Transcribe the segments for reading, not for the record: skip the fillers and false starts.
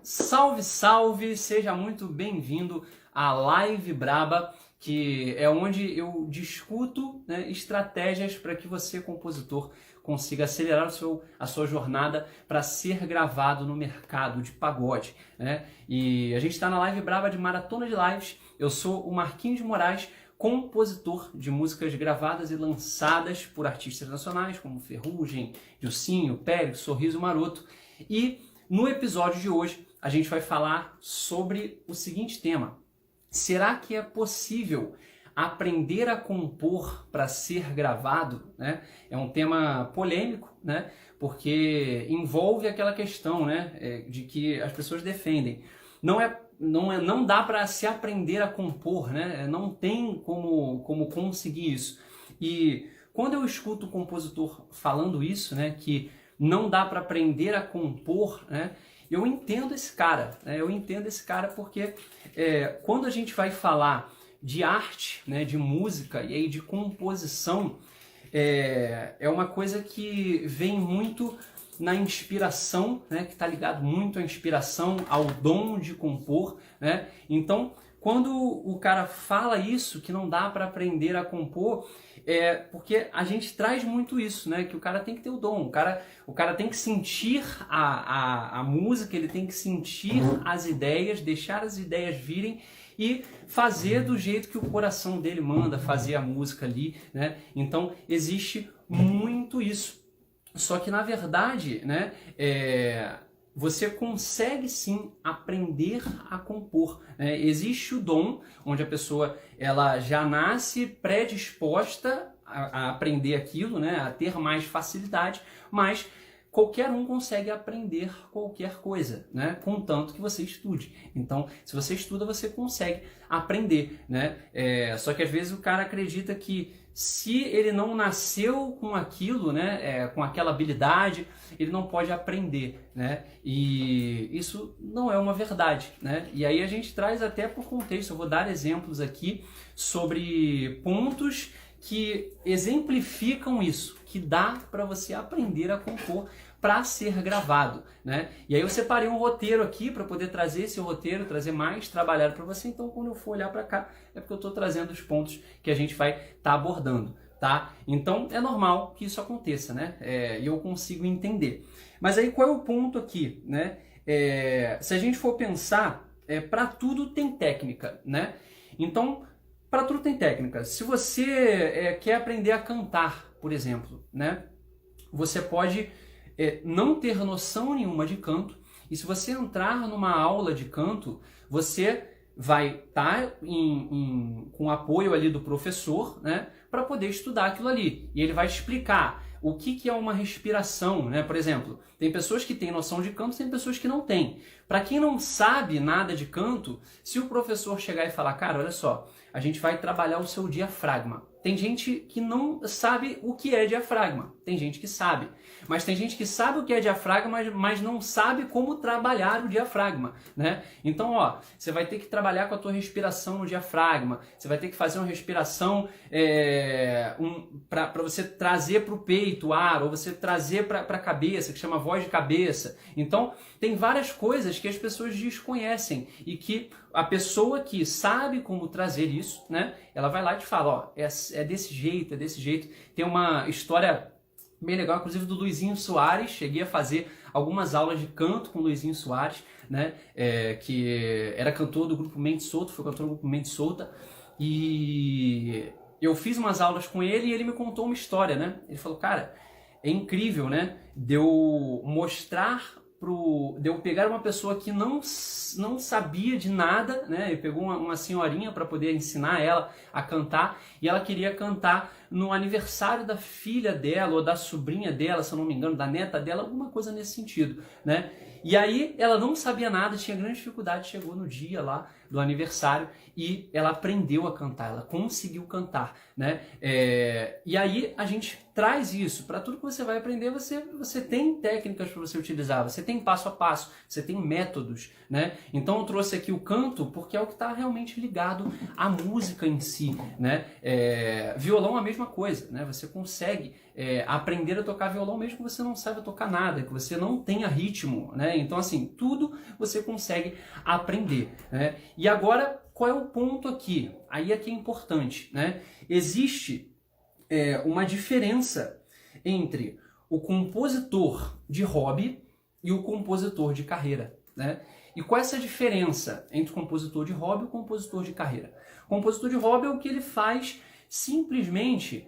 Salve, salve! Seja muito bem-vindo à Live Braba, que é onde eu discuto, estratégias para que você, compositor, consiga acelerar a sua jornada para ser gravado no mercado de pagode. E a gente está na Live Braba de Maratona de Lives. Eu sou o Marquinhos de Moraes, compositor de músicas gravadas e lançadas por artistas nacionais como Ferrugem, Dilsinho, Périx, Sorriso Maroto. E no episódio de hoje a gente vai falar sobre o seguinte tema: será que é possível aprender a compor para ser gravado? É um tema polêmico, porque envolve aquela questão de que as pessoas defendem. Não dá para se aprender a compor, não tem como conseguir isso. E quando eu escuto o compositor falando isso, que não dá para aprender a compor, eu entendo esse cara. Eu entendo esse cara porque quando a gente vai falar de arte, de música e aí de composição, é uma coisa que vem muito na inspiração, que está ligado muito à inspiração, ao dom de compor. Então, quando o cara fala isso, que não dá para aprender a compor, porque a gente traz muito isso, que o cara tem que ter o dom, o cara tem que sentir a música, ele tem que sentir as ideias, deixar as ideias virem e fazer do jeito que o coração dele manda, fazer a música ali, Então, existe muito isso. Só que, na verdade, você consegue sim aprender a compor. Existe o dom, onde a pessoa ela já nasce predisposta a aprender aquilo, a ter mais facilidade, mas qualquer um consegue aprender qualquer coisa, contanto que você estude. Então, se você estuda, você consegue aprender. Só que às vezes o cara acredita que se ele não nasceu com aquilo, com aquela habilidade, ele não pode aprender, E isso não é uma verdade, E aí a gente traz até por contexto. Eu vou dar exemplos aqui sobre pontos que exemplificam isso, que dá para você aprender a compor para ser gravado, E aí eu separei um roteiro aqui para poder trazer esse roteiro, trazer mais trabalhado para você. Então, quando eu for olhar para cá, é porque eu estou trazendo os pontos que a gente vai estar abordando, tá? Então, é normal que isso aconteça, E eu consigo entender. Mas aí, qual é o ponto aqui, Se a gente for pensar, para tudo tem técnica, Então, para tudo tem técnica. Se você quer aprender a cantar, por exemplo, você pode não ter noção nenhuma de canto, e se você entrar numa aula de canto, você vai estar com o apoio ali do professor, para poder estudar aquilo ali. E ele vai explicar o que é uma respiração, Por exemplo, tem pessoas que têm noção de canto, tem pessoas que não têm. Para quem não sabe nada de canto, se o professor chegar e falar: cara, olha só, a gente vai trabalhar o seu diafragma. Tem gente que não sabe o que é diafragma. Tem gente que sabe. Mas tem gente que sabe o que é diafragma, mas não sabe como trabalhar o diafragma, Então, você vai ter que trabalhar com a tua respiração no diafragma. Você vai ter que fazer uma respiração para você trazer para o peito o ar, ou você trazer para a cabeça, que chama voz de cabeça. Então, tem várias coisas que as pessoas desconhecem e que a pessoa que sabe como trazer isso, ela vai lá e te fala: é desse jeito, é desse jeito. Tem uma história bem legal, inclusive, do Luizinho Soares. Cheguei a fazer algumas aulas de canto com o Luizinho Soares, que era cantor do grupo Mente Solta, foi cantor do grupo Mente Solta, e eu fiz umas aulas com ele e ele me contou uma história, Ele falou: cara, é incrível, de eu mostrar de eu pegar uma pessoa que não sabia de nada, Ele pegou uma senhorinha para poder ensinar ela a cantar, e ela queria cantar no aniversário da filha dela, ou da sobrinha dela, se eu não me engano, da neta dela, alguma coisa nesse sentido, E aí ela não sabia nada, tinha grande dificuldade, chegou no dia lá do aniversário e ela aprendeu a cantar, ela conseguiu cantar, né? E aí a gente traz isso para tudo que você vai aprender. Você tem técnicas para você utilizar, você tem passo a passo, você tem métodos, né? Então eu trouxe aqui o canto porque é o que está realmente ligado à música em si, né? Violão é a mesma coisa, né? Você consegue aprender a tocar violão mesmo que você não saiba tocar nada, que você não tenha ritmo, né? Então assim, tudo você consegue aprender, né? E agora, qual é o ponto aqui? Aí é que é importante, né? Existe uma diferença entre o compositor de hobby e o compositor de carreira, né? E qual é essa diferença entre o compositor de hobby e o compositor de carreira? O compositor de hobby é o que ele faz simplesmente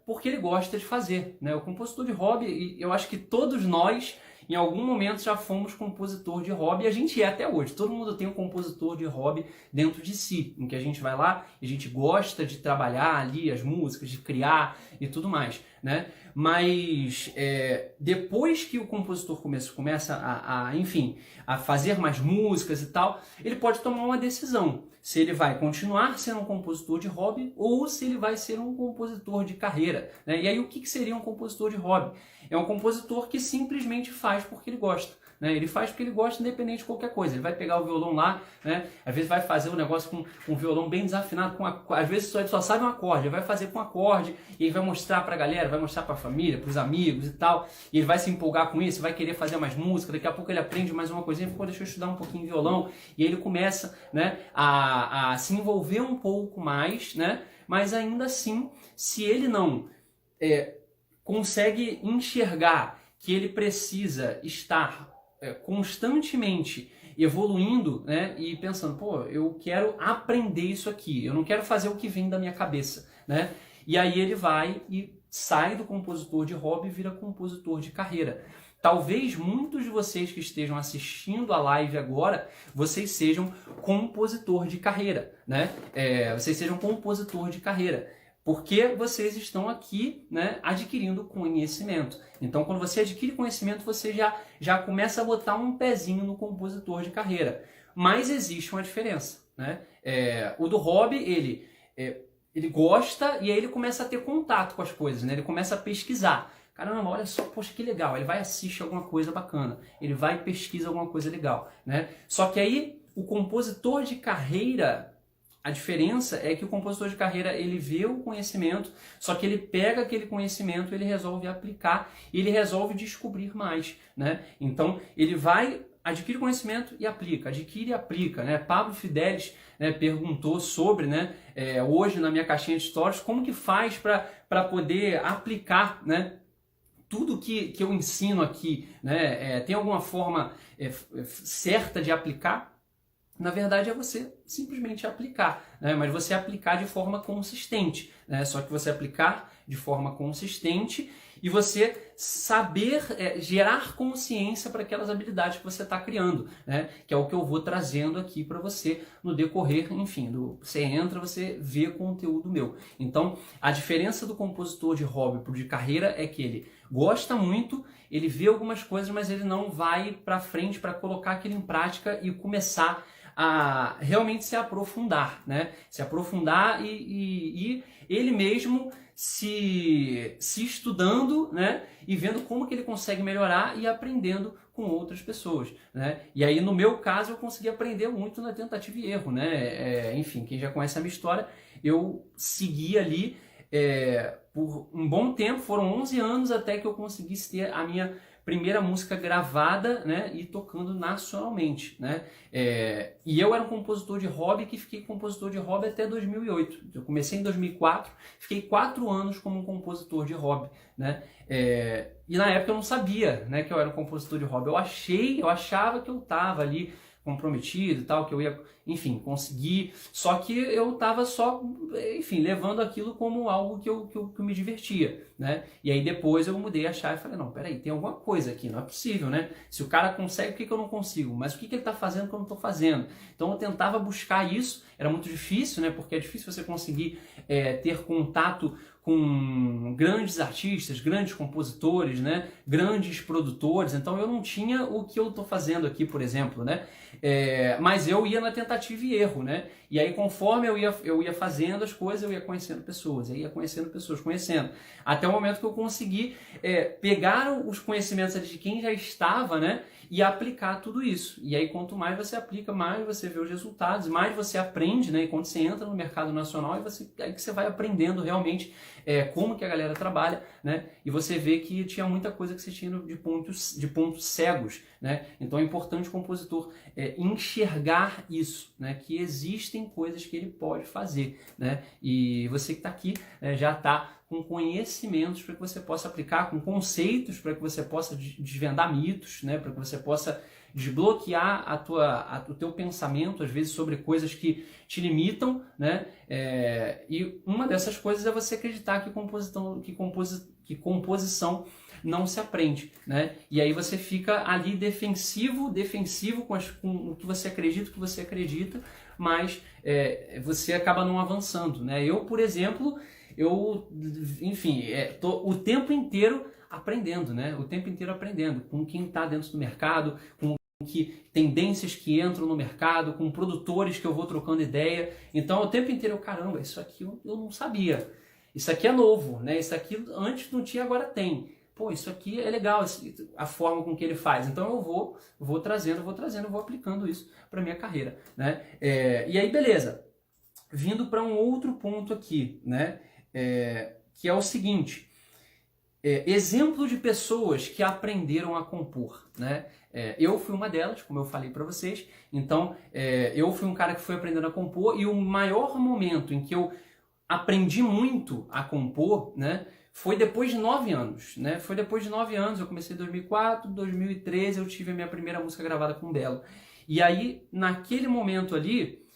porque ele gosta de fazer, né? O compositor de hobby, eu acho que todos nós em algum momento já fomos compositor de hobby, e a gente é até hoje. Todo mundo tem um compositor de hobby dentro de si, em que a gente vai lá e a gente gosta de trabalhar ali as músicas, de criar e tudo mais, né? Mas depois que o compositor começa enfim, a fazer mais músicas e tal, ele pode tomar uma decisão. Se ele vai continuar sendo um compositor de hobby ou se ele vai ser um compositor de carreira, né? E aí o que seria um compositor de hobby? É um compositor que simplesmente faz porque ele gosta, né? Ele faz porque ele gosta independente de qualquer coisa. Ele vai pegar o violão lá, né? Às vezes vai fazer um negócio com um violão bem desafinado, às vezes ele só sabe um acorde, ele vai fazer com um acorde e ele vai mostrar pra galera, vai mostrar pra família, pros amigos e tal, e ele vai se empolgar com isso, vai querer fazer mais música, daqui a pouco ele aprende mais uma coisinha, pô, deixa eu estudar um pouquinho de violão, e aí ele começa, né, a se envolver um pouco mais, né? Mas ainda assim, se ele não consegue enxergar que ele precisa estar constantemente evoluindo, né, e pensando, pô, eu quero aprender isso aqui, eu não quero fazer o que vem da minha cabeça, né? E aí ele vai e sai do compositor de hobby e vira compositor de carreira. Talvez muitos de vocês que estejam assistindo a live agora, vocês sejam compositor de carreira, né? Vocês sejam compositor de carreira. Porque vocês estão aqui, né, adquirindo conhecimento. Então, quando você adquire conhecimento, você já começa a botar um pezinho no compositor de carreira. Mas existe uma diferença, né? O do hobby, ele gosta e aí ele começa a ter contato com as coisas, né? Ele começa a pesquisar. Caramba, olha só, poxa, que legal. Ele vai assistir alguma coisa bacana. Ele vai e pesquisa alguma coisa legal, né? Só que aí, o compositor de carreira... A diferença é que o compositor de carreira, ele vê o conhecimento, só que ele pega aquele conhecimento, ele resolve aplicar e ele resolve descobrir mais, né? Então, ele vai, adquire conhecimento e aplica, adquire e aplica, né? Pablo Fidelis, né, perguntou sobre, né, hoje na minha caixinha de stories, como que faz para poder aplicar, né, tudo que eu ensino aqui, né? Tem alguma forma certa de aplicar? Na verdade, é você simplesmente aplicar, né? Mas você aplicar de forma consistente, né? Só que você aplicar de forma consistente e você saber gerar consciência para aquelas habilidades que você está criando, né? Que é o que eu vou trazendo aqui para você no decorrer, enfim, você entra, você vê conteúdo meu. Então, a diferença do compositor de hobby para o de carreira é que ele gosta muito, ele vê algumas coisas, mas ele não vai para frente para colocar aquilo em prática e começar a realmente se aprofundar, né? Se aprofundar e ele mesmo se estudando, né? E vendo como que ele consegue melhorar e aprendendo com outras pessoas, né? E aí, no meu caso, eu consegui aprender muito na tentativa e erro, né? Enfim, quem já conhece a minha história, eu segui ali por um bom tempo, foram 11 anos até que eu conseguisse ter a minha primeira música gravada, né, e tocando nacionalmente, né? E eu era um compositor de hobby que fiquei compositor de hobby até 2008. Eu comecei em 2004, fiquei 4 anos como um compositor de hobby, né? E na época eu não sabia, né, que eu era um compositor de hobby. Eu achava que eu estava ali comprometido e tal, que eu ia, enfim, conseguir, só que eu estava só, enfim, levando aquilo como algo que eu me divertia, né? E aí depois eu mudei a chave e falei, não, peraí, tem alguma coisa aqui, não é possível, né? Se o cara consegue, por que eu não consigo? Mas o que ele está fazendo que eu não estou fazendo? Então eu tentava buscar isso, era muito difícil, né? Porque é difícil você conseguir ter contato com grandes artistas, grandes compositores, né, grandes produtores, então eu não tinha o que eu estou fazendo aqui, por exemplo, né, mas eu ia na tentativa e erro, né, e aí conforme eu ia fazendo as coisas, eu ia conhecendo pessoas, conhecendo, até o momento que eu consegui pegar os conhecimentos ali de quem já estava, né, e aplicar tudo isso. E aí quanto mais você aplica, mais você vê os resultados, mais você aprende, né? E quando você entra no mercado nacional, aí que você vai aprendendo realmente como que a galera trabalha, né? E você vê que tinha muita coisa que você tinha de pontos cegos, né? Então é importante o compositor enxergar isso, né? Que existem coisas que ele pode fazer, né? E você que está aqui já está com conhecimentos para que você possa aplicar, com conceitos para que você possa desvendar mitos, né? Para que você possa desbloquear o teu pensamento, às vezes, sobre coisas que te limitam, né? E uma dessas coisas é você acreditar que composição não se aprende, né? E aí você fica ali defensivo com o que você acredita, mas você acaba não avançando, né? Eu, por exemplo, tô o tempo inteiro aprendendo, né? O tempo inteiro aprendendo com quem está dentro do mercado, com tendências que entram no mercado, com produtores que eu vou trocando ideia. Então, o tempo inteiro, caramba, isso aqui eu não sabia. Isso aqui é novo, né? Isso aqui antes não tinha, agora tem. Pô, isso aqui é legal, a forma com que ele faz. Então, eu vou trazendo, vou aplicando isso para minha carreira, né? E aí, beleza. Vindo para um outro ponto aqui, né? Que é o seguinte, exemplo de pessoas que aprenderam a compor, né? Eu fui uma delas, como eu falei para vocês, então eu fui um cara que foi aprendendo a compor, e o maior momento em que eu aprendi muito a compor, né, foi depois de 9 anos, né? Foi depois de 9 anos, eu comecei em 2004, 2013 eu tive a minha primeira música gravada com o Belo. E aí, naquele momento ali,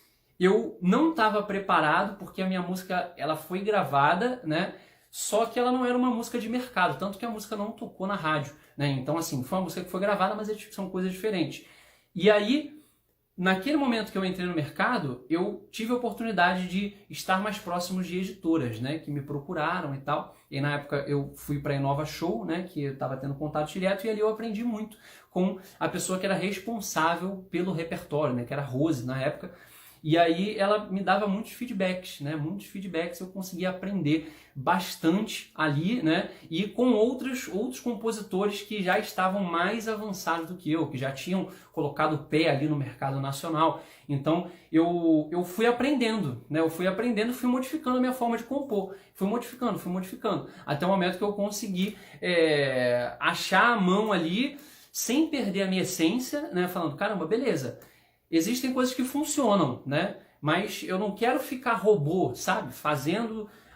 eu não estava preparado, porque a minha música ela foi gravada, né? Só que ela não era uma música de mercado, tanto que a música não tocou na rádio, né? Então, assim, foi uma música que foi gravada, mas são coisas diferentes. E aí, naquele momento que eu entrei no mercado, eu tive a oportunidade de estar mais próximo de editoras, né? Que me procuraram e tal. E na época eu fui para a Inova Show, né? Que eu estava tendo contato direto, e ali eu aprendi muito com a pessoa que era responsável pelo repertório, né? Que era a Rose, na época. E aí ela me dava muitos feedbacks, né? Muitos feedbacks, eu conseguia aprender bastante ali, né? E com outros compositores que já estavam mais avançados do que eu, que já tinham colocado o pé ali no mercado nacional. Então eu fui aprendendo, né? Fui modificando a minha forma de compor. Fui modificando. Até o momento que eu consegui achar a mão ali, sem perder a minha essência, né? Falando, caramba, beleza. Existem coisas que funcionam, né? Mas eu não quero ficar robô, sabe?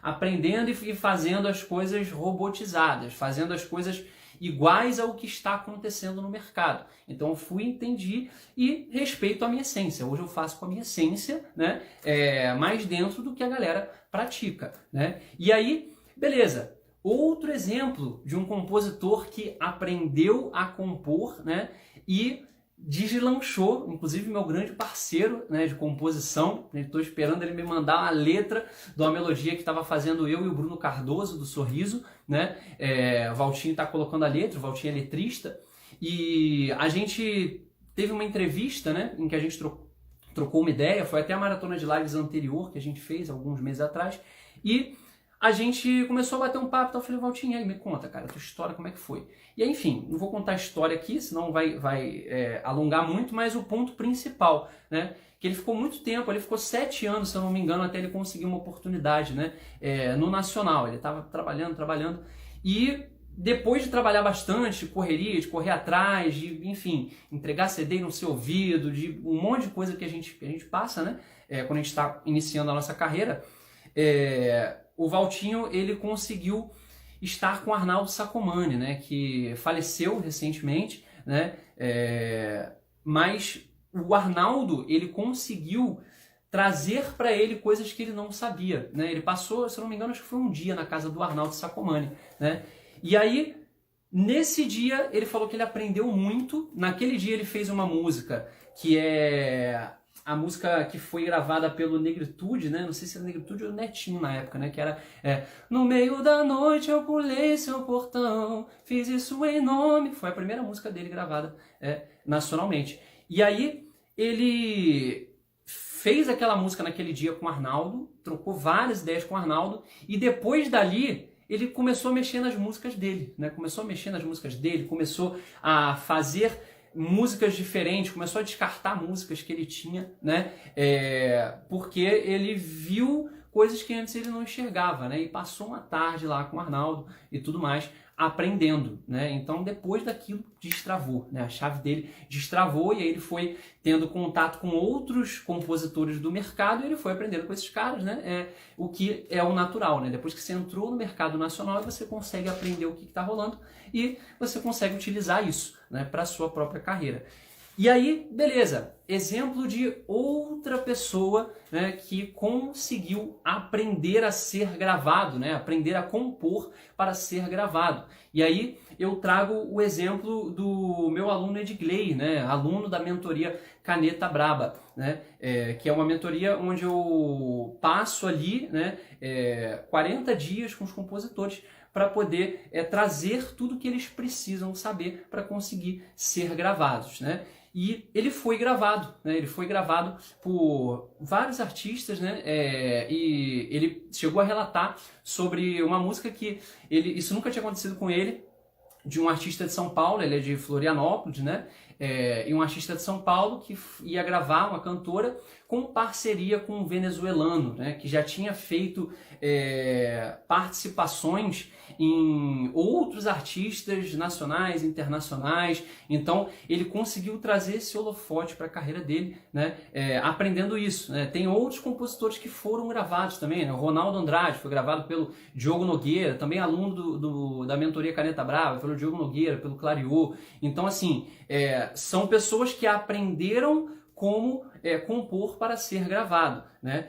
Aprendendo e fazendo as coisas robotizadas, fazendo as coisas iguais ao que está acontecendo no mercado. Então eu entendi e respeito a minha essência. Hoje eu faço com a minha essência, né? Mais dentro do que a galera pratica, né? E aí, beleza. Outro exemplo de um compositor que aprendeu a compor, né? E deslanchou, inclusive meu grande parceiro, né, de composição. Estou esperando ele me mandar uma letra de uma melodia que estava fazendo eu e o Bruno Cardoso, do Sorriso, né? O Valtinho está colocando a letra, o Valtinho é letrista, e a gente teve uma entrevista, né, em que a gente trocou uma ideia, foi até a maratona de lives anterior que a gente fez alguns meses atrás, e a gente começou a bater um papo, então eu falei, Valtinho, aí me conta, cara, a tua história, como é que foi? E aí, enfim, não vou contar a história aqui, senão vai alongar muito, mas o ponto principal, né, que ele ficou muito tempo, ele ficou 7 anos, se eu não me engano, até ele conseguir uma oportunidade, né, no Nacional. Ele estava trabalhando, e depois de trabalhar bastante, correria, de correr atrás, de, enfim, entregar CD no seu ouvido, de um monte de coisa que a gente passa, né, quando a gente está iniciando a nossa carreira, o Valtinho, ele conseguiu estar com o Arnaldo Sacomani, né, que faleceu recentemente, né, mas o Arnaldo, ele conseguiu trazer para ele coisas que ele não sabia, né? Ele passou, se eu não me engano, acho que foi um dia na casa do Arnaldo Sacomani, né? E aí, nesse dia, ele falou que ele aprendeu muito. Naquele dia ele fez uma música que é a música que foi gravada pelo Negritude, né? Não sei se era Negritude ou Netinho na época, né? Que era No meio da noite eu pulei seu portão, fiz isso em nome. Foi a primeira música dele gravada nacionalmente. E aí ele fez aquela música naquele dia com o Arnaldo, trocou várias ideias com o Arnaldo, e depois dali ele começou a mexer nas músicas dele, né? Começou a mexer nas músicas dele, começou a fazer músicas diferentes, começou a descartar músicas que ele tinha, né? Porque ele viu coisas que antes ele não enxergava, né? E passou uma tarde lá com o Arnaldo e tudo mais, aprendendo, né? Então depois daquilo destravou, né? A chave dele destravou e aí ele foi tendo contato com outros compositores do mercado e ele foi aprendendo com esses caras, né? O que é o natural, né? Depois que você entrou no mercado nacional, você consegue aprender o que está rolando e você consegue utilizar isso, né, para a sua própria carreira. E aí, beleza, exemplo de outra pessoa, né, que conseguiu aprender a ser gravado, né, aprender a compor para ser gravado. E aí eu trago o exemplo do meu aluno Edgley, né, aluno da mentoria Caneta Braba, né, que é uma mentoria onde eu passo ali, né, 40 dias com os compositores para poder trazer tudo que eles precisam saber para conseguir ser gravados, né? E ele foi gravado, né? Ele foi gravado por vários artistas, né? E ele chegou a relatar sobre uma música que isso nunca tinha acontecido com ele, de um artista de São Paulo, ele é de Florianópolis, né? E um artista de São Paulo que ia gravar uma cantora com parceria com um venezuelano, né? Que já tinha feito participações em outros artistas nacionais, internacionais. Então ele conseguiu trazer esse holofote para a carreira dele, né? Aprendendo isso, né? Tem outros compositores que foram gravados também, né? O Ronaldo Andrade foi gravado pelo Diogo Nogueira, também aluno da mentoria Caneta Brava, pelo Diogo Nogueira, pelo Clariô. Então assim, são pessoas que aprenderam como compor para ser gravado, né?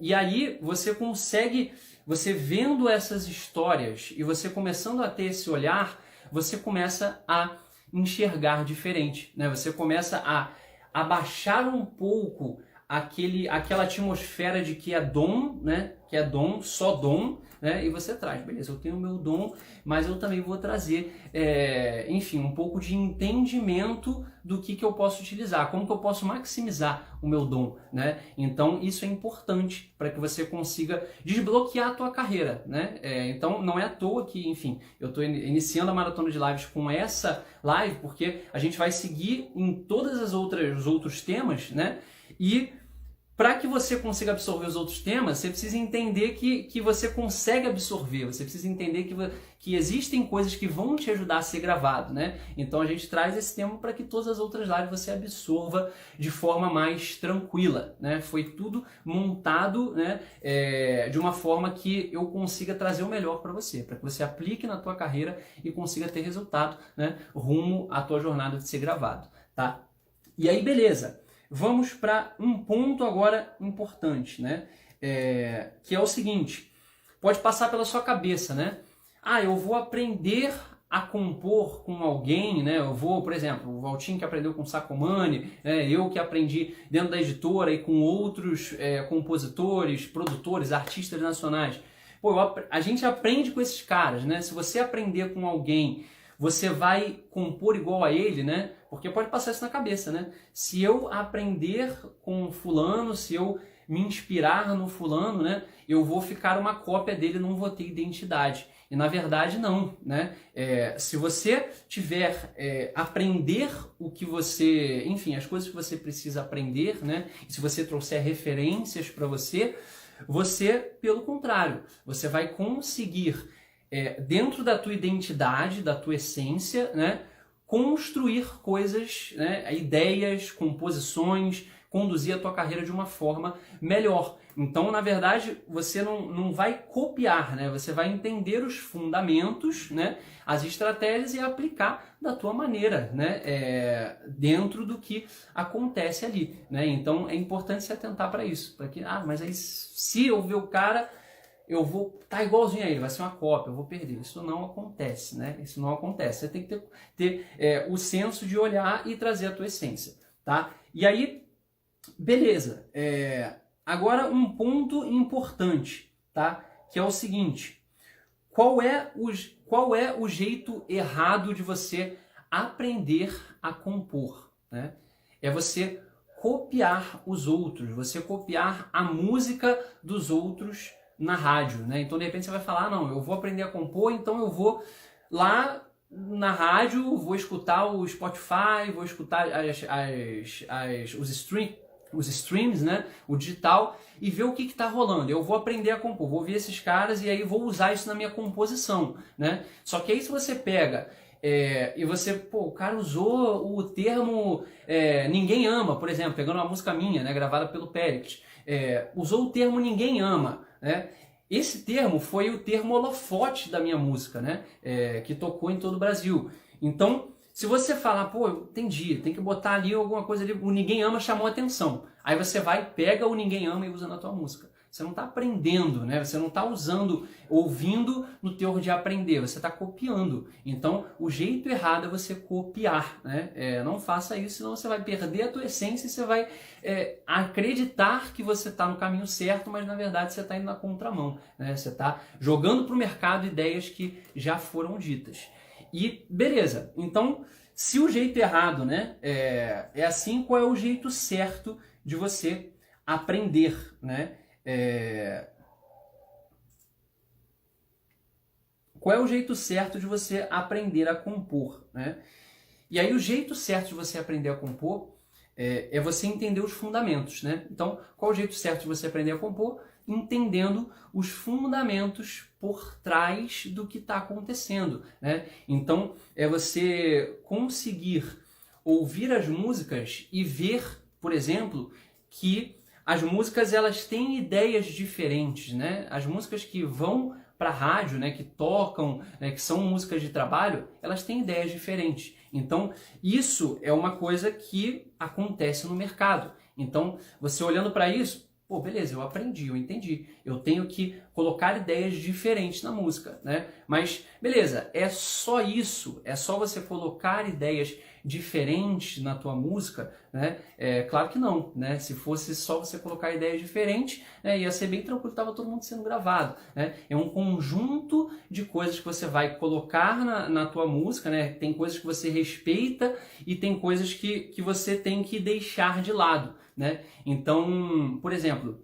E aí você consegue, você vendo essas histórias e você começando a ter esse olhar, você começa a enxergar diferente, né? Você começa a abaixar um pouco aquela atmosfera de que é dom, né? Que é dom, só dom, né? E você traz, beleza, eu tenho o meu dom, mas eu também vou trazer, enfim, um pouco de entendimento do que eu posso utilizar, como que eu posso maximizar o meu dom, né? Então isso é importante para que você consiga desbloquear a tua carreira, né? Então não é à toa que, enfim, eu estou iniciando a maratona de lives com essa live, porque a gente vai seguir em todas os outros temas, né? E para que você consiga absorver os outros temas, você precisa entender que você consegue absorver, você precisa entender que existem coisas que vão te ajudar a ser gravado, né? Então a gente traz esse tema para que todas as outras lives você absorva de forma mais tranquila, né? Foi tudo montado, né, de uma forma que eu consiga trazer o melhor para você, para que você aplique na tua carreira e consiga ter resultado, né, rumo à tua jornada de ser gravado, tá? E aí, beleza. Vamos para um ponto agora importante, né? Que é o seguinte, pode passar pela sua cabeça, né? Eu vou aprender a compor com alguém, né? Eu vou, por exemplo, o Valtinho que aprendeu com o Sacomani, né? Eu que aprendi dentro da editora e com outros compositores, produtores, artistas nacionais. Pô, a gente aprende com esses caras, né? Se você aprender com alguém, você vai compor igual a ele, né? Porque pode passar isso na cabeça, né? Se eu aprender com fulano, se eu me inspirar no fulano, né? Eu vou ficar uma cópia dele, não vou ter identidade. E na verdade não, né? Se você tiver aprender o que você, enfim, as coisas que você precisa aprender, né? E se você trouxer referências para você, pelo contrário, você vai conseguir dentro da tua identidade, da tua essência, né, construir coisas, né, ideias, composições, conduzir a tua carreira de uma forma melhor. Então, na verdade, você não vai copiar, né? Você vai entender os fundamentos, né, as estratégias e aplicar da tua maneira, né, dentro do que acontece ali, né? Então, é importante se atentar para isso, para que, mas aí se eu ver o cara, eu vou estar igualzinho a ele, vai ser uma cópia, eu vou perder. Isso não acontece, né? Isso não acontece. Você tem que ter o senso de olhar e trazer a tua essência, tá? E aí, Beleza. Agora um ponto importante, tá? Que é o seguinte: qual é o jeito errado de você aprender a compor, né? É você copiar os outros, você copiar a música dos outros na rádio, né? Então de repente você vai falar, não, eu vou aprender a compor, então eu vou lá na rádio, vou escutar o Spotify, vou escutar os streams, né? O digital, e ver o que está rolando. Eu vou aprender a compor, vou ver esses caras e aí vou usar isso na minha composição, né? Só que aí se você pega e você, pô, o cara usou o termo ninguém ama, por exemplo, pegando uma música minha, né, gravada pelo Péricles, usou o termo ninguém ama, né? Esse termo foi o termo holofote da minha música, né? Que tocou em todo o Brasil. Então, se você falar, pô, entendi, tem que botar ali alguma coisa ali, o ninguém ama chamou atenção. Aí você vai, pega o ninguém ama e usa na tua música. Você não está aprendendo, né? Você não está usando, ouvindo no teor de aprender, você está copiando. Então, o jeito errado é você copiar, né? Não faça isso, senão você vai perder a tua essência e você vai acreditar que você está no caminho certo, mas na verdade você está indo na contramão, né? Você está jogando para o mercado ideias que já foram ditas. E beleza, então, se o jeito errado, né, é assim, qual é o jeito certo de você aprender, né? Qual é o jeito certo de você aprender a compor, né? E aí o jeito certo de você aprender a compor é você entender os fundamentos, né? Então, qual é o jeito certo de você aprender a compor? Entendendo os fundamentos por trás do que está acontecendo, né? Então, é você conseguir ouvir as músicas e ver, por exemplo, que as músicas elas têm ideias diferentes, né? As músicas que vão para a rádio, né, que tocam, né, que são músicas de trabalho, elas têm ideias diferentes. Então, isso é uma coisa que acontece no mercado. Então, você olhando para isso, pô, beleza, eu aprendi, eu entendi. Eu tenho que colocar ideias diferentes na música, né? Mas, beleza, é só isso? É só você colocar ideias diferentes na tua música, né? Claro que não, né? Se fosse só você colocar ideias diferentes, né, ia ser bem tranquilo, estava todo mundo sendo gravado, né? É um conjunto de coisas que você vai colocar na tua música, né? Tem coisas que você respeita e tem coisas que você tem que deixar de lado, né? Então, por exemplo,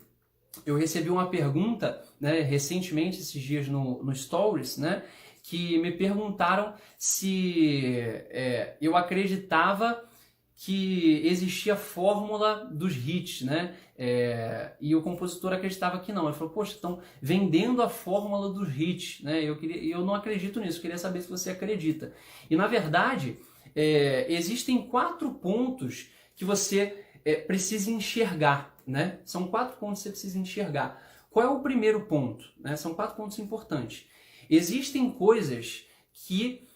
eu recebi uma pergunta, né, recentemente, esses dias no Stories, né, que me perguntaram se eu acreditava que existia a fórmula dos hits, né? E o compositor acreditava que não. Ele falou, poxa, estão vendendo a fórmula dos hits, né? Eu não acredito nisso, eu queria saber se você acredita. E na verdade, existem 4 pontos que você precisa enxergar, né? São 4 pontos que você precisa enxergar. Qual é o primeiro ponto? Né? São 4 pontos importantes. Existem coisas que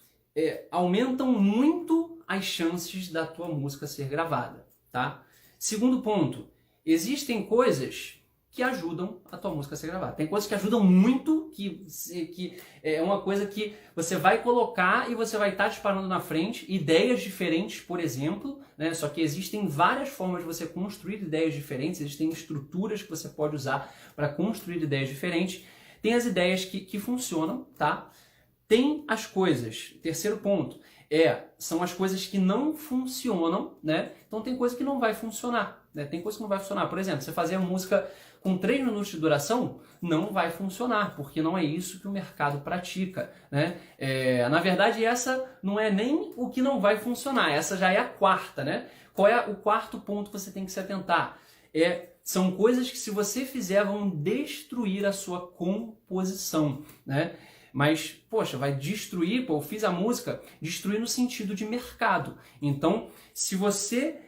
aumentam muito as chances da tua música ser gravada, tá? Segundo ponto, existem coisas que ajudam a tua música a ser gravada. Tem coisas que ajudam muito, que é uma coisa que você vai colocar e você vai estar disparando na frente, ideias diferentes, por exemplo, né? Só que existem várias formas de você construir ideias diferentes, existem estruturas que você pode usar para construir ideias diferentes. Tem as ideias que funcionam, tá? Tem as coisas, terceiro ponto, são as coisas que não funcionam, né? Então tem coisa que não vai funcionar, né? Tem coisa que não vai funcionar. Por exemplo, você fazer a música com 3 minutos de duração, não vai funcionar, porque não é isso que o mercado pratica, né? Na verdade, essa não é nem o que não vai funcionar, essa já é a quarta, né? Qual é o quarto ponto que você tem que se atentar? São coisas que, se você fizer, vão destruir a sua composição, né? Mas, poxa, vai destruir, pô, eu fiz a música, destruir no sentido de mercado. Então, se você,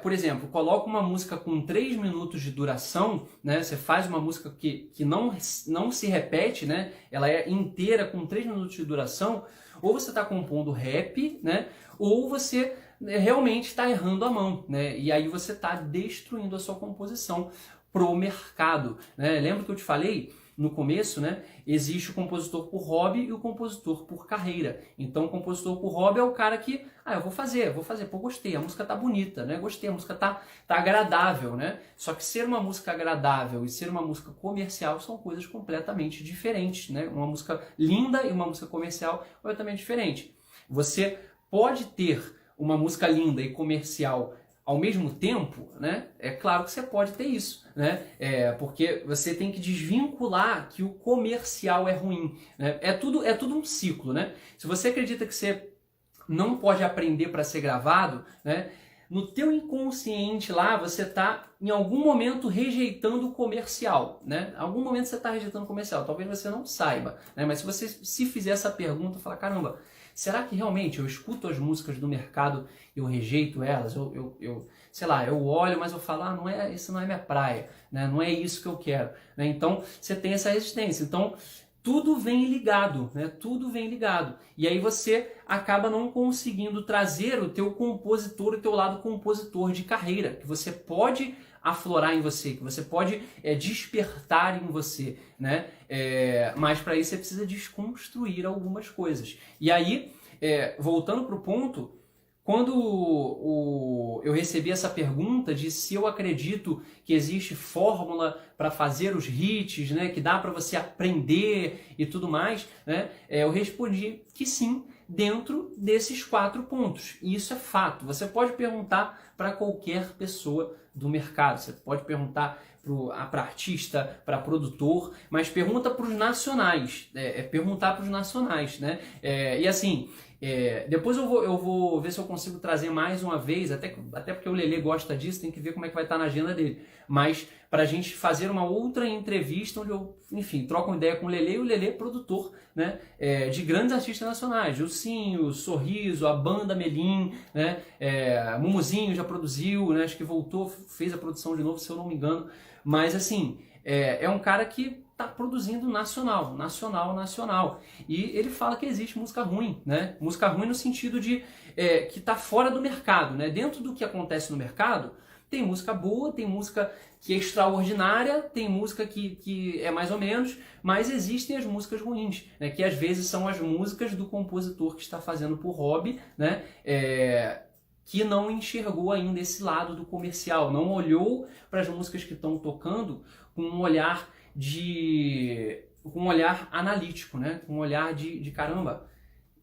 por exemplo, coloca uma música com 3 minutos de duração, né? Você faz uma música que não se repete, né? Ela é inteira com 3 minutos de duração, ou você está compondo rap, né? Ou você realmente está errando a mão, né? E aí você está destruindo a sua composição pro mercado, né? Lembra que eu te falei no começo, né? Existe o compositor por hobby e o compositor por carreira. Então, o compositor por hobby é o cara que Ah, eu vou fazer, pô, gostei, a música tá bonita, né? Gostei, a música tá agradável, né? Só que ser uma música agradável e ser uma música comercial são coisas completamente diferentes, né? Uma música linda e uma música comercial é completamente diferente. Você pode ter uma música linda e comercial ao mesmo tempo, né? É claro que você pode ter isso, né? Porque você tem que desvincular que o comercial é ruim, né? É tudo um ciclo, né? Se você acredita que você não pode aprender para ser gravado, né? No teu inconsciente lá, você está em algum momento rejeitando o comercial, né? Em algum momento você está rejeitando o comercial, talvez você não saiba, né? Mas se você se fizer essa pergunta, falar, caramba, será que realmente eu escuto as músicas do mercado e eu rejeito elas? Sei lá, eu olho, mas eu falo, isso não é minha praia, né? Não é isso que eu quero, né? Então, você tem essa resistência. Então, tudo vem ligado, né? Tudo vem ligado. E aí você acaba não conseguindo trazer o teu compositor, o teu lado compositor de carreira, que você pode aflorar em você, que você pode despertar em você, né? Mas para isso você precisa desconstruir algumas coisas. E aí, voltando para o ponto, quando eu recebi essa pergunta de se eu acredito que existe fórmula para fazer os hits, né, que dá para você aprender e tudo mais, né, eu respondi que sim, dentro desses 4 pontos. E isso é fato. Você pode perguntar para qualquer pessoa do mercado, você pode perguntar para artista, para produtor, mas pergunta para os nacionais, perguntar para os nacionais, né? E assim, depois eu vou ver se eu consigo trazer mais uma vez, até porque o Lelê gosta disso, tem que ver como é que vai estar na agenda dele, mas para a gente fazer uma outra entrevista onde eu, enfim, troco uma ideia com o Lelê, e o Lelê é produtor, né, de grandes artistas nacionais, Gilcinho, Sorriso, a banda Melim, né, Mumuzinho já produziu, né, acho que voltou, fez a produção de novo, se eu não me engano, mas assim, é um cara que está produzindo nacional. E ele fala que existe música ruim, né? Música ruim no sentido de que está fora do mercado, né? Dentro do que acontece no mercado, tem música boa, tem música que é extraordinária, tem música que é mais ou menos, mas existem as músicas ruins, né? Que às vezes são as músicas do compositor que está fazendo por hobby, né? Que não enxergou ainda esse lado do comercial, não olhou para as músicas que estão tocando com um olhar analítico, né? Com um olhar de caramba,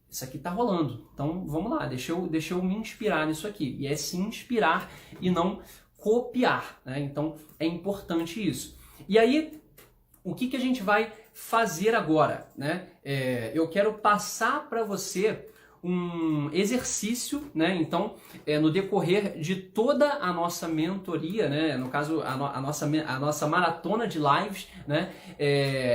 isso aqui tá rolando, então vamos lá, deixa eu me inspirar nisso aqui. E é se inspirar e não copiar, né? Então é importante isso. E aí, o que a gente vai fazer agora, né? Eu quero passar para você um exercício, né? Então, no decorrer de toda a nossa mentoria, né? No caso, a nossa maratona de lives, né?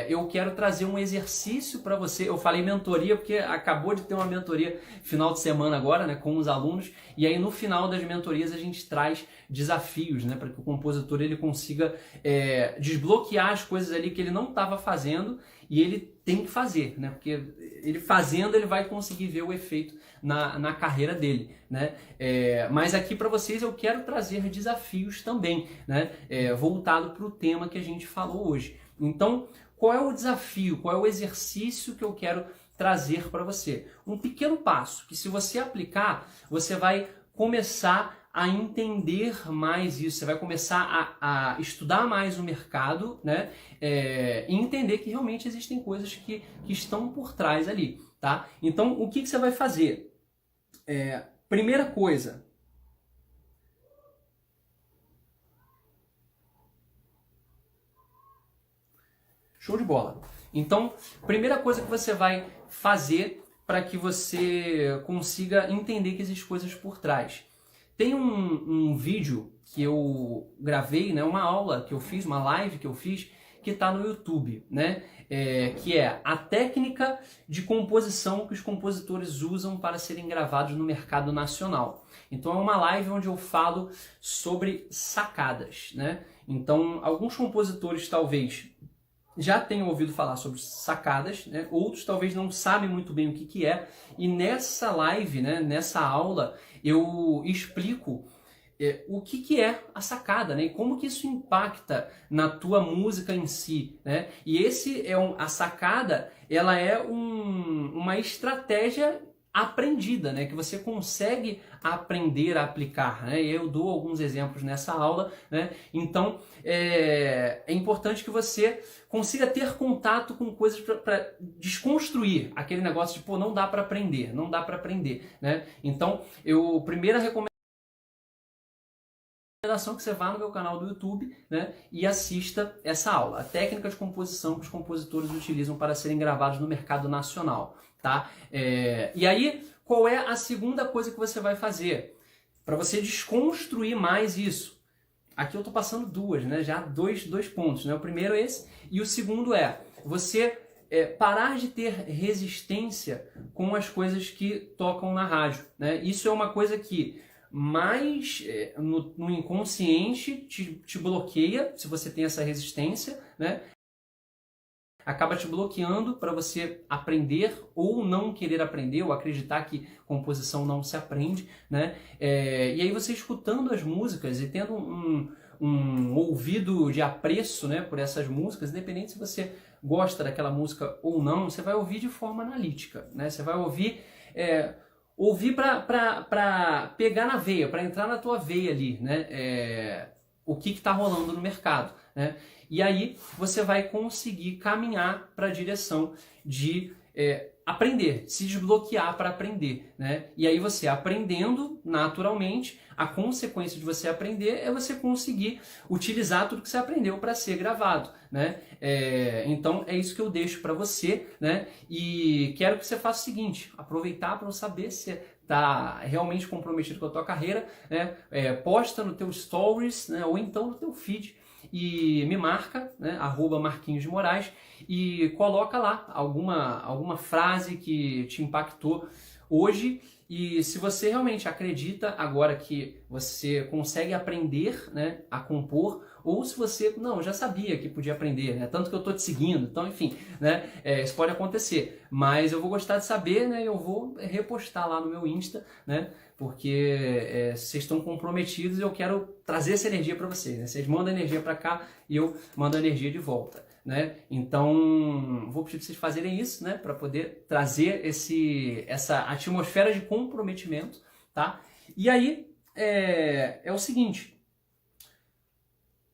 Eu quero trazer um exercício para você. Eu falei mentoria porque acabou de ter uma mentoria final de semana agora, né? Com os alunos. E aí, no final das mentorias, a gente traz desafios, né? Para que o compositor ele consiga desbloquear as coisas ali que ele não estava fazendo e ele tem que fazer, né? Porque ele fazendo, ele vai conseguir ver o efeito na carreira dele, né? Mas aqui para vocês eu quero trazer desafios também, né? Voltado para o tema que a gente falou hoje. Então, qual é o desafio? Qual é o exercício que eu quero trazer para você? Um pequeno passo que, se você aplicar, você vai começar a entender mais isso, você vai começar a estudar mais o mercado, né? E entender que realmente existem coisas que estão por trás ali, tá? Então, o que você vai fazer? Primeira coisa, show de bola. Então, primeira coisa que você vai fazer para que você consiga entender que existem coisas por trás. Tem um vídeo que eu gravei, né, uma aula que eu fiz, uma live que eu fiz, que está no YouTube, né? Que é a técnica de composição que os compositores usam para serem gravados no mercado nacional. Então é uma live onde eu falo sobre sacadas, né? Então alguns compositores talvez já tenham ouvido falar sobre sacadas, né? Outros talvez não sabem muito bem o que é. E nessa live, né, nessa aula, eu explico o que é a sacada, né? E como que isso impacta na tua música em si, né? E a sacada, ela é uma estratégia aprendida, né? Que você consegue aprender a aplicar, né? E eu dou alguns exemplos nessa aula, né? Então é importante que você consiga ter contato com coisas para desconstruir aquele negócio de, pô, não dá para aprender, não dá para aprender, né? Então, primeira recomendação que você vá no meu canal do YouTube, né, e assista essa aula, a técnica de composição que os compositores utilizam para serem gravados no mercado nacional, tá? E aí, qual é a segunda coisa que você vai fazer para você desconstruir mais isso? Aqui eu estou passando duas, né? Já dois pontos, né? O primeiro é esse e o segundo é você parar de ter resistência com as coisas que tocam na rádio, né? Isso é uma coisa que mais no inconsciente te bloqueia, se você tem essa resistência, né? Acaba te bloqueando para você aprender ou não querer aprender, ou acreditar que composição não se aprende, né? E aí você escutando as músicas e tendo um ouvido de apreço, né, por essas músicas, independente se você gosta daquela música ou não, você vai ouvir de forma analítica, né? Você vai ouvir para pegar na veia, para entrar na tua veia ali, né? O que está rolando no mercado, né? E aí você vai conseguir caminhar para a direção de aprender, se desbloquear para aprender, né? E aí você aprendendo naturalmente, a consequência de você aprender é você conseguir utilizar tudo que você aprendeu para ser gravado, né? Então é isso que eu deixo para você, né? E quero que você faça o seguinte, aproveitar para saber se está realmente comprometido com a tua carreira, né? Posta no teu stories, né? Ou então no teu feed e me marca, né? @Marquinhos de Moraes, e coloca lá alguma frase que te impactou hoje. E se você realmente acredita agora que você consegue aprender, né, a compor, ou se você, não, já sabia que podia aprender, né, tanto que eu estou te seguindo, então enfim, né, isso pode acontecer, mas eu vou gostar de saber, né, eu vou repostar lá no meu Insta, né, porque vocês estão comprometidos e eu quero trazer essa energia para vocês, né, vocês mandam energia para cá e eu mando energia de volta. Né? Então, vou pedir para vocês fazerem isso, né? Para poder trazer essa atmosfera de comprometimento, tá? E aí, é o seguinte,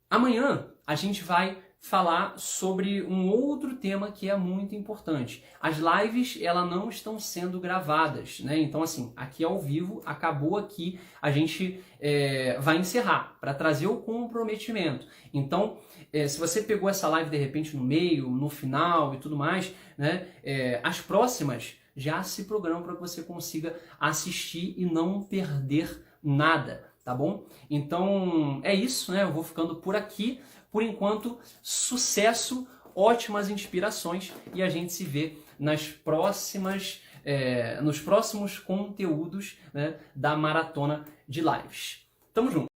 amanhã a gente vai falar sobre um outro tema que é muito importante. As lives, elas não estão sendo gravadas, né? Então, assim, aqui ao vivo, acabou aqui, a gente vai encerrar para trazer o comprometimento. Então, se você pegou essa live de repente no meio, no final e tudo mais, né? As próximas já se programam para que você consiga assistir e não perder nada, tá bom? Então, é isso, né? Eu vou ficando por aqui. Por enquanto, sucesso, ótimas inspirações e a gente se vê nos próximos conteúdos, né, da maratona de lives. Tamo junto!